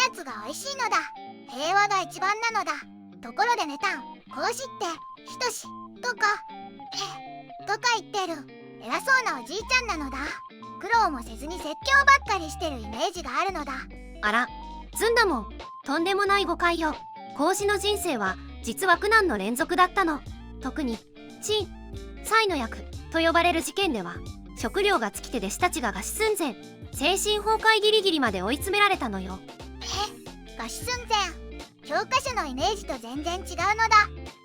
やつが美味しいのだ。平和が一番なのだ。ところでねたん、孔子ってひとしとかとか言ってる偉そうなおじいちゃんなのだ。苦労もせずに説教ばっかりしてるイメージがあるのだ。あら、ずんだもん、とんでもない誤解よ。孔子の人生は実は苦難の連続だったの。特に陳蔡の役と呼ばれる事件では、食料が尽きて弟子たちが餓死寸前、精神崩壊ギリギリまで追い詰められたのよ。餓死寸前、教科書のイメージと全然違うのだ。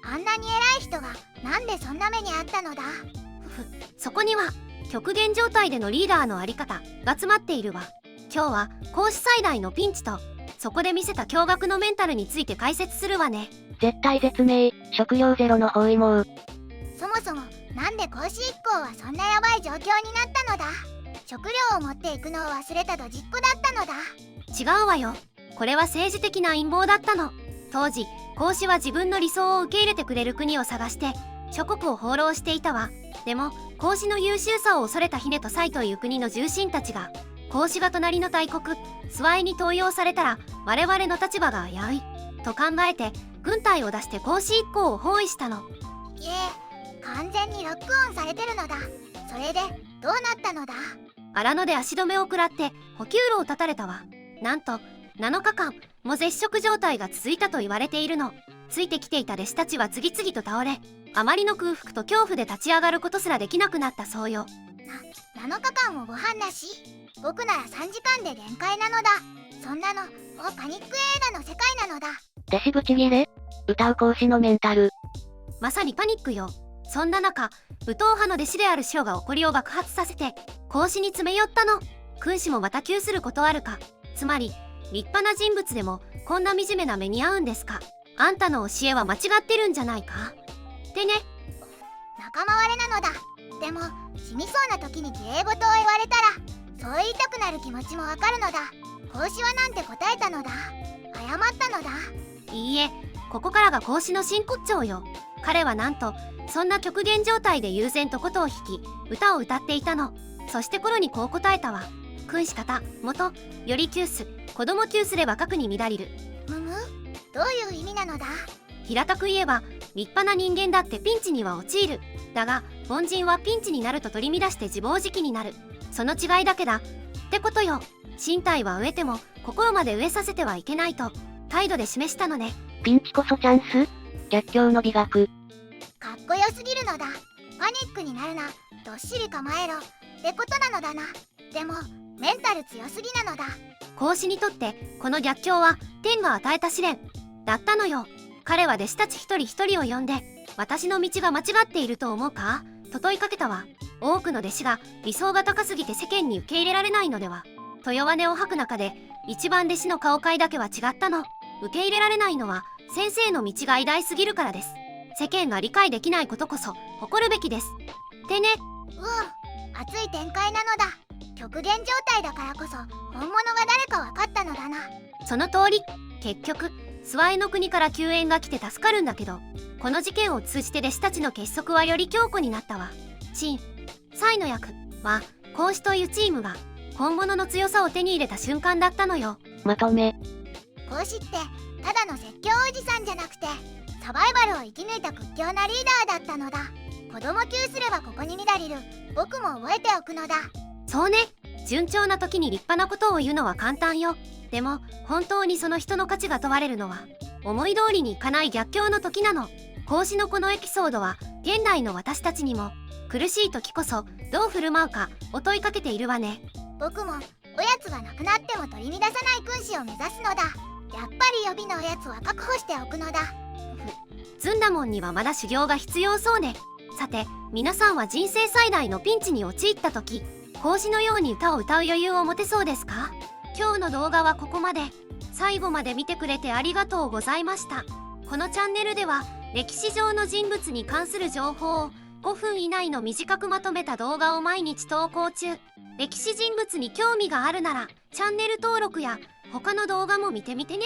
あんなに偉い人がなんでそんな目にあったのだ。そこには極限状態でのリーダーのあり方が詰まっているわ。今日は孔子最大のピンチとそこで見せた驚愕のメンタルについて解説するわね。絶体絶命、食料ゼロの包囲網。そもそもなんで孔子一行はそんなヤバい状況になったのだ。食料を持っていくのを忘れたドジっ子だったのだ。違うわよ。これは政治的な陰謀だったの。当時孔子は自分の理想を受け入れてくれる国を探して諸国を放浪していたわ。でも孔子の優秀さを恐れたヒネと蔡という国の重臣たちが、孔子が隣の大国スワイに登用されたら我々の立場が危ういと考えて軍隊を出して孔子一行を包囲したの。いえ、完全にロックオンされてるのだ。それでどうなったのだ。荒野で足止めを食らって補給路を断たれたわ。なんと7日間も絶食状態が続いたと言われているの。ついてきていた弟子たちは次々と倒れ、あまりの空腹と恐怖で立ち上がることすらできなくなったそうよ。7日間もご飯なし。僕なら3時間で限界なのだ。そんなのパニック映画の世界なのだ。弟子ブチギレ？歌う孔子のメンタル。まさにパニックよ。そんな中、武闘派の弟子である師匠が怒りを爆発させて孔子に詰め寄ったの。君子もまた窮することあるか。つまり立派な人物でもこんな惨めな目に遭うんですか。あんたの教えは間違ってるんじゃないかってね。仲間割れなのだ。でも死にそうな時に綺麗事を言われたらそう言いたくなる気持ちもわかるのだ。孔子はなんて答えたのだ。謝ったのだ。いいえ、ここからが孔子の真骨頂よ。彼はなんとそんな極限状態で悠然と琴を弾き歌を歌っていたの。そして頃にこう答えたわ。君子方元より窮す子供窮すれば核に乱りる。むむ、どういう意味なのだ。平たく言えば立派な人間だってピンチには陥る。だが凡人はピンチになると取り乱して自暴自棄になる。その違いだけだってことよ。身体は飢えても心まで飢えさせてはいけないと態度で示したのね。ピンチこそチャンス？逆境の美学。かっこよすぎるのだ。パニックになるな、どっしり構えろってことなのだな。でもメンタル強すぎなのだ。孔子にとってこの逆境は天が与えた試練だったのよ。彼は弟子たち一人一人を呼んで、私の道が間違っていると思うかと問いかけたわ。多くの弟子が理想が高すぎて世間に受け入れられないのではと弱音を吐く中で、一番弟子の顔会だけは違ったの。受け入れられないのは先生の道が偉大すぎるからです。世間が理解できないことこそ誇るべきですってね。熱い展開なのだ。極限状態だからこそ本物が誰か分かったのだな。その通り。結局スワイの国から救援が来て助かるんだけど、この事件を通じて弟子たちの結束はより強固になったわ。陳蔡の役は孔子というチームが本物の強さを手に入れた瞬間だったのよ。まとめ。孔子ってただの説教おじさんじゃなくてサバイバルを生き抜いた屈強なリーダーだったのだ。子供窮すればここに乱れる。僕も覚えておくのだ。そうね。順調な時に立派なことを言うのは簡単よ。でも本当にその人の価値が問われるのは思い通りにいかない逆境の時なの。孔子のこのエピソードは現代の私たちにも苦しい時こそどう振る舞うかを問いかけているわね。僕もおやつがなくなっても取り乱さない君子を目指すのだ。やっぱり予備のおやつは確保しておくのだ。ずんだもんにはまだ修行が必要そうね。さて皆さんは人生最大のピンチに陥った時、孔子のように歌を歌う余裕を持てそうですか？今日の動画はここまで。最後まで見てくれてありがとうございました。このチャンネルでは歴史上の人物に関する情報を5分以内の短くまとめた動画を毎日投稿中。歴史人物に興味があるならチャンネル登録や他の動画も見てみてね。